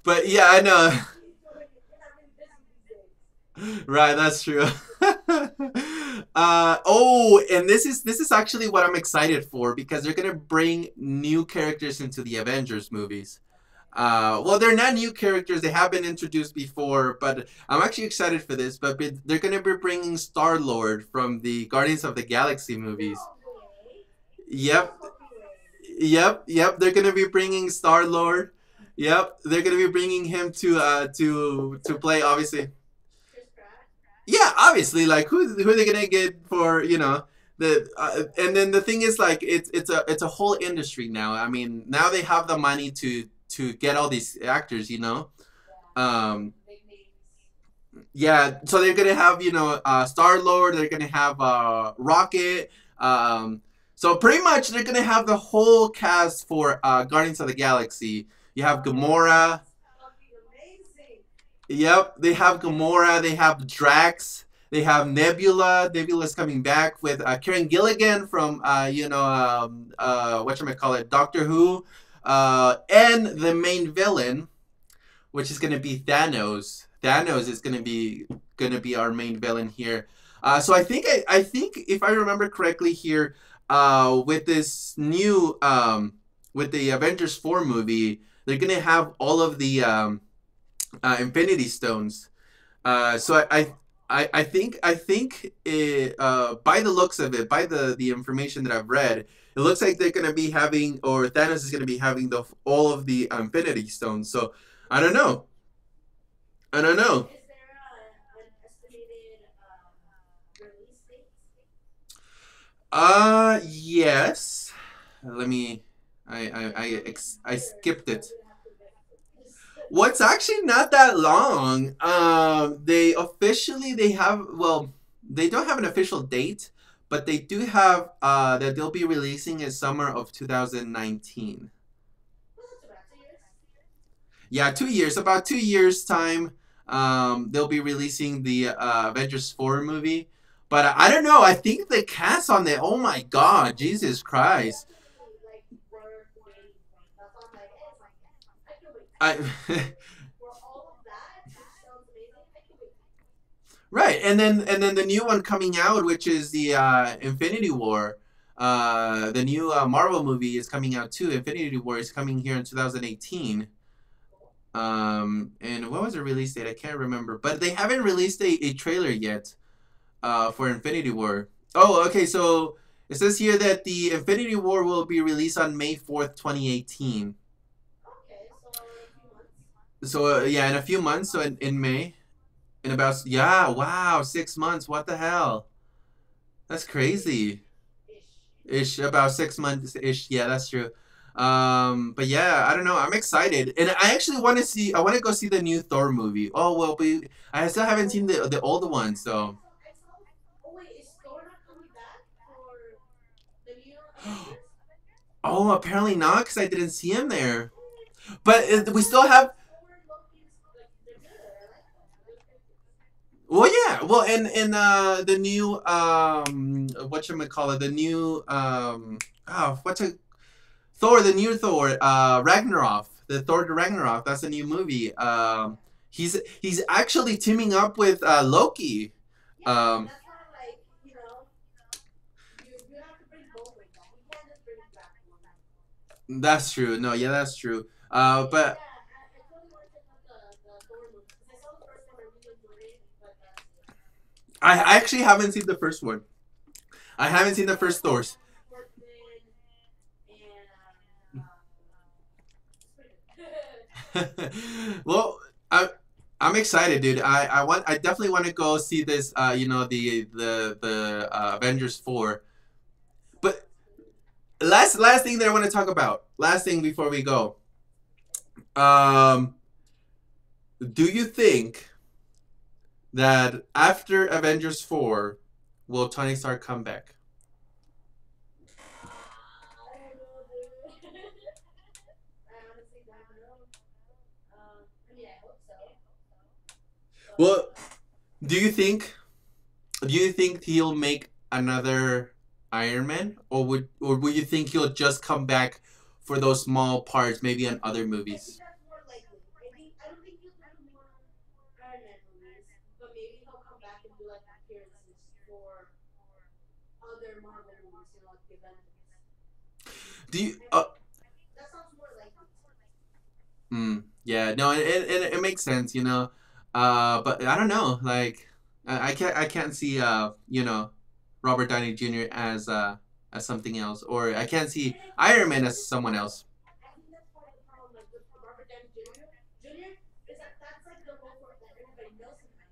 But yeah, I know. Right, that's true. And this is actually what I'm excited for because they're gonna bring new characters into the Avengers movies. Well, they're not new characters; they have been introduced before, but I'm actually excited for this. But they're gonna be bringing Star Lord from the Guardians of the Galaxy movies. Yep, yep. They're gonna be bringing Star Lord. Yep, they're gonna be bringing him to play. Obviously, yeah, obviously, like who are they gonna get for and then the thing is like it's a whole industry now. I mean, now they have the money to get all these actors. Um, yeah, so they're gonna have Star Lord. They're gonna have Rocket. So pretty much they're gonna have the whole cast for Guardians of the Galaxy. You have Gamora. Yep, they have Gamora, they have Drax, they have Nebula. Nebula's coming back with Karen Gilligan from whatchamacallit, Doctor Who, and the main villain, which is gonna be Thanos. Thanos is gonna be our main villain here. So I think if I remember correctly here, with this new with the Avengers 4 movie, they're gonna have all of the Infinity Stones. So I think by the looks of it, by the information that I've read, it looks like they're gonna be having, or Thanos is gonna be having all of the Infinity Stones. So I don't know. I don't know. Yes. Let me. I skipped it. What's actually not that long. They have, well, they don't have an official date, but they do have that they'll be releasing in summer of 2019. Yeah, 2 years, about 2 years time. They'll be releasing the Avengers 4 movie. But I don't know. I think the cast on it. Oh my God, Jesus Christ! I right, and then the new one coming out, which is the Infinity War. The new Marvel movie is coming out too. Infinity War is coming here in 2018. And what was the release date? I can't remember, but they haven't released a trailer yet. For Infinity War. Oh, okay. So it says here that the Infinity War will be released on May 4th, 2018. So yeah, in a few months. So in May, in about, yeah, wow, 6 months. What the hell? That's crazy. Ish, about 6 months ish. Yeah, that's true. But yeah, I don't know. I'm excited, and I actually want to see. I want to go see the new Thor movie. Oh well, but I still haven't seen the old one. So. Oh, apparently not, because I didn't see him there. But we still have. Well, yeah. Well, and the new whatchamacallit, the new what's a Thor, the new Thor, Ragnarok, the Thor to Ragnarok. That's a new movie. He's actually teaming up with Loki. Yeah, and Um, that's why like you have to bring both ways back. You can't just bring back one. that's true. No, yeah, that's true. But But yeah, I totally want to check out the Thor movies because I saw the first one. I really enjoyed it, but that's it. I actually haven't seen the first one. I haven't seen the Yeah, first Thors. Quentin and it's pretty good. Well, I'm excited, dude. I definitely want to go see this. The Avengers 4. But Absolutely. last thing that I want to talk about. Last thing before we go. Um, do you think that after Avengers 4, will Tony Stark come back? I don't know, dude. I honestly don't know. I mean, I hope so, Well, but do you think do you think he'll make another Iron Man, or would you think he'll just come back for those small parts, maybe in other I think movies? that's more likely. I don't think he'll do more Iron Man movies, but maybe he'll come back and do like appearances for other Marvel movies, like the Avengers. Do you? I think that sounds more likely to me. Yeah, no, it makes sense, you know. But I don't know, like I can't see Robert Downey Jr. as something else, or I can't see And I think Iron that's Man part as of the someone problem. else. I think that's part of the problem, like with Robert Downey Jr. Is that that's like the role for that everybody knows him as.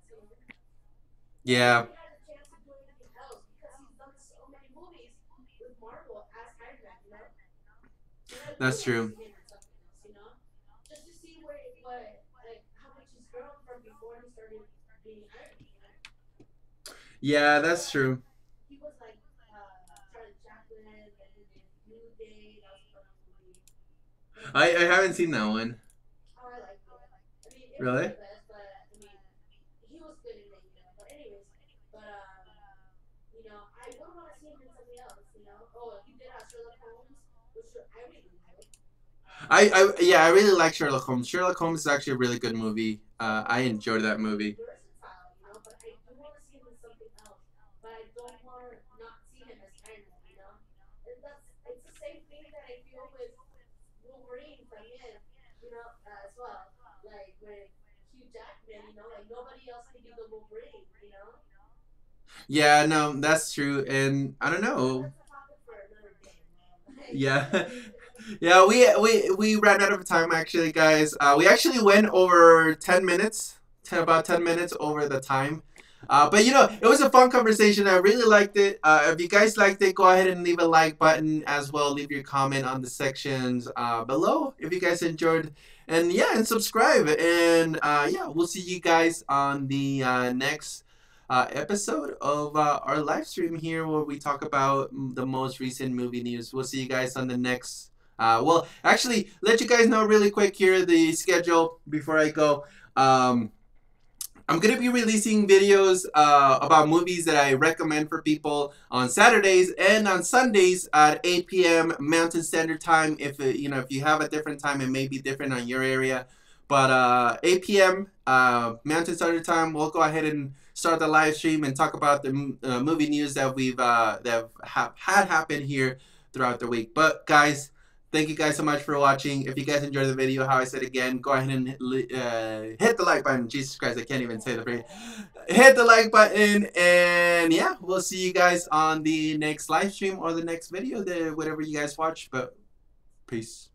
He hasn't Yeah, really had a chance to do anything else because he's done so many movies with Marvel as Iron Man. And I would that's want to true. see him in something else. Just to see where what like how much he's grown from before he started being Iron Man. Yeah, Because that's true. he was like Charlie Chaplin, then he did New Day. That was a funny movie. Then he I did. haven't seen that one. Oh, I liked it. I mean, it wasn't Really? the best, but I mean, he was good in it. But anyways, but I would want to see him in something else. Oh, he did Sherlock Holmes, which I really liked. Yeah, I really like Sherlock Holmes. Sherlock Holmes is actually a really good movie. I He was enjoyed that very movie. versatile. But I do want to see him in something else. But I don't want to not see him as Iron Man. And it's the same thing that I feel with Wolverine as well. Like with Hugh Jackman. Like nobody else can be the Wolverine. Yeah, no, that's true, and I don't But know. that's a topic for another day. Yeah, yeah, we ran out of time actually, guys. We actually went over 10 minutes, about 10 minutes over the time. But it was a fun conversation. I really liked it. If you guys liked it, go ahead and leave a like button as well. Leave your comment on the sections below if you guys enjoyed. And yeah, and subscribe. And yeah, we'll see you guys on the next episode of our live stream here where we talk about the most recent movie news. We'll see you guys on the next. Well, actually, let you guys know really quick here the schedule before I go. I'm gonna be releasing videos about movies that I recommend for people on Saturdays and on Sundays at 8 p.m. Mountain Standard Time. If you have a different time, it may be different on your area, but 8 p.m. Mountain Standard Time, we'll go ahead and start the live stream and talk about the movie news that we've have had happen here throughout the week. But guys, thank you guys so much for watching. If you guys enjoyed the video, how I said again, go ahead and hit the like button. Jesus Christ, I can't even say the phrase. Hit the like button, and yeah, we'll see you guys on the next live stream or the next video, whatever you guys watch. But peace.